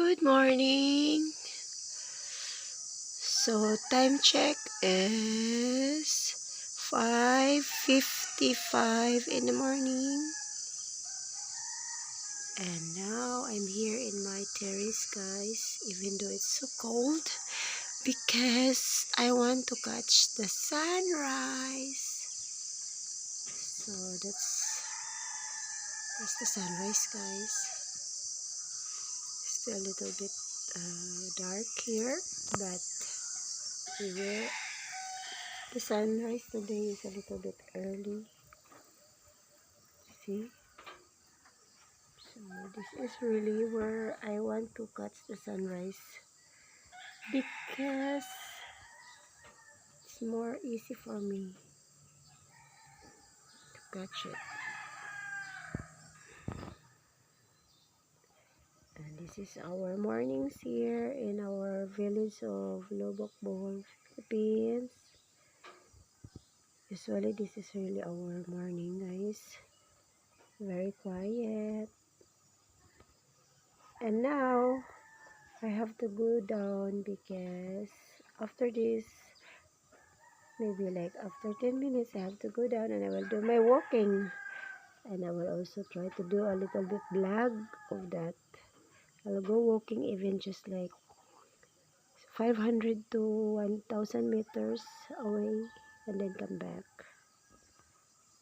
Good morning. So time check is 5:55 in the morning. And now I'm here in my terrace, guys, even though it's so cold, because I want to catch the sunrise. So that's the sunrise, guys. Still a little bit dark here, but the sunrise today is a little bit early. See? So this is really where I want to catch the sunrise, because it's more easy for me to catch it. And this is our mornings here in our village of Lubbock, Bohol, Philippines. Usually this is really our morning, guys. Very quiet. And now I have to go down because after this, maybe like after 10 minutes, I have to go down and I will do my walking. And I will also try to do a little bit vlog of that. I'll go walking even just like 500 to 1,000 meters away and then come back.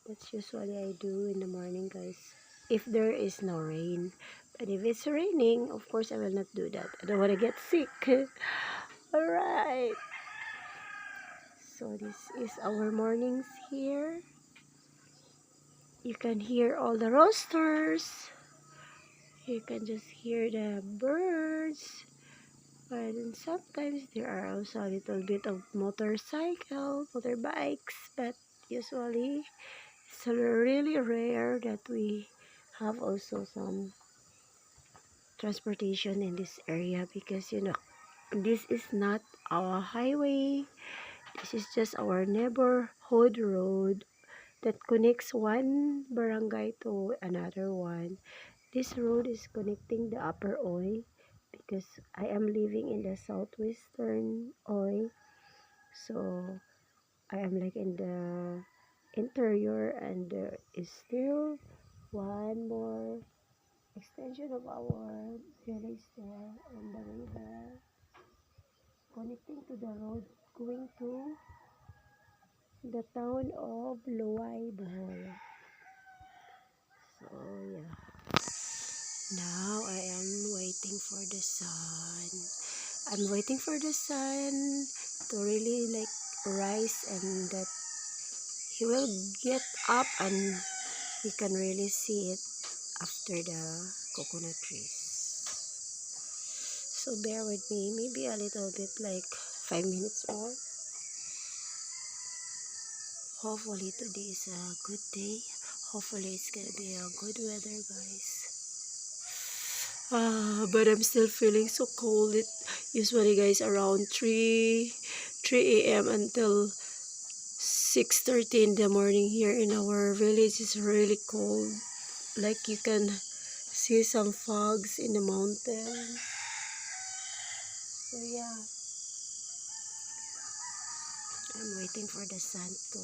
That's usually I do in the morning, guys, if there is no rain. But if it's raining, of course I will not do that. I don't want to get sick. Alright, so this is our mornings here. You can hear all the roosters. You can just hear the birds. And sometimes there are also a little bit of motorbikes, but usually it's really rare that we have also some transportation in this area, because this is not our highway. This is just our neighborhood road that connects one barangay to another one. This road is connecting the Upper Oy, because I am living in the southwestern Oy. So I am like in the interior, and there is still one more extension of our village there on the river, connecting to the road going to the town of Luay, Bohol. So yeah, now I am waiting for the sun. I'm waiting for the sun to really like rise, and that he will get up and you can really see it after the coconut trees. So bear with me, maybe a little bit like 5 minutes more. Hopefully today is a good day. Hopefully it's gonna be a good weather, guys. But I'm still feeling so cold. It usually, guys, around 3 a.m. until 6:30 in the morning here in our village is really cold. Like you can see some fogs in the mountain. So yeah, I'm waiting for the sun to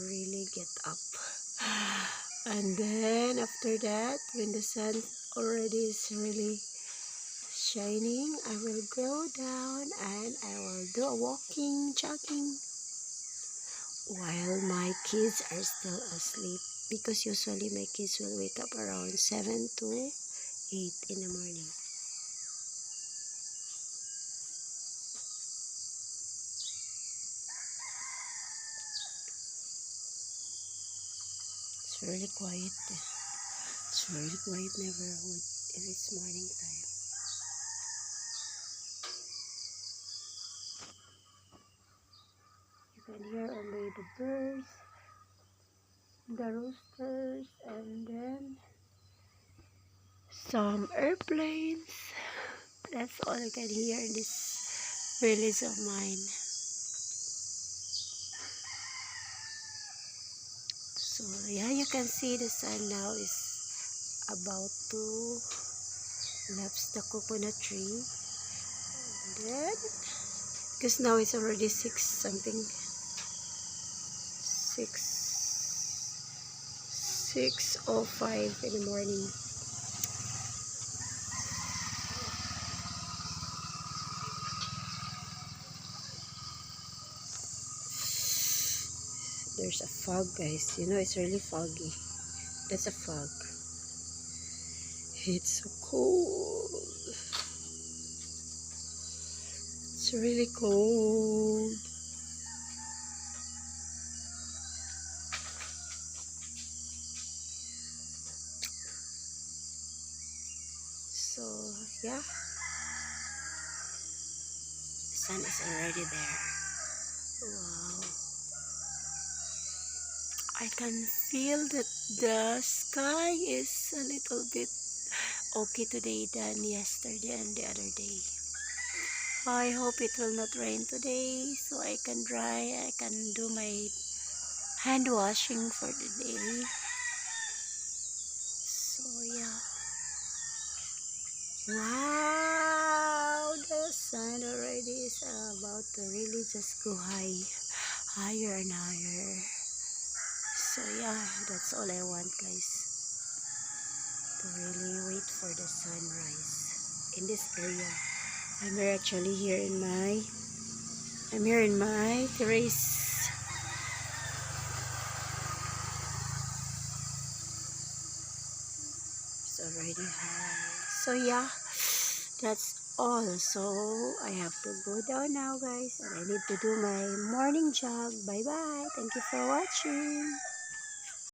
really get up. And then after that, when the sun already is really shining, I will go down and I will do a walking, jogging while my kids are still asleep, because usually my kids will wake up around 7 to 8 in the morning. It's really quiet. It's really quiet neighborhood if it's morning time. You can hear only the birds, the roosters, and then some airplanes. That's all I can hear in this village of mine. So yeah, you can see the sun now is about to loves the coconut tree. And then, because now it's already 6 something, 6:05 in the morning. There's a fog, guys. You know, it's really foggy. That's a fog. It's so cold. It's really cold. So, yeah. The sun is already there. Wow. I can feel that the sky is a little bit okay today than yesterday and the other day. I hope it will not rain today so I can dry. I can do my hand washing for the day. So yeah. Wow, the sun already is about to really just go higher and higher. So yeah, that's all I want, guys, to really wait for the sunrise in this area. I'm here in my terrace. It's already high. So yeah, that's all. So I have to go down now, guys, and I need to do my morning jog. Bye bye. Thank you for watching.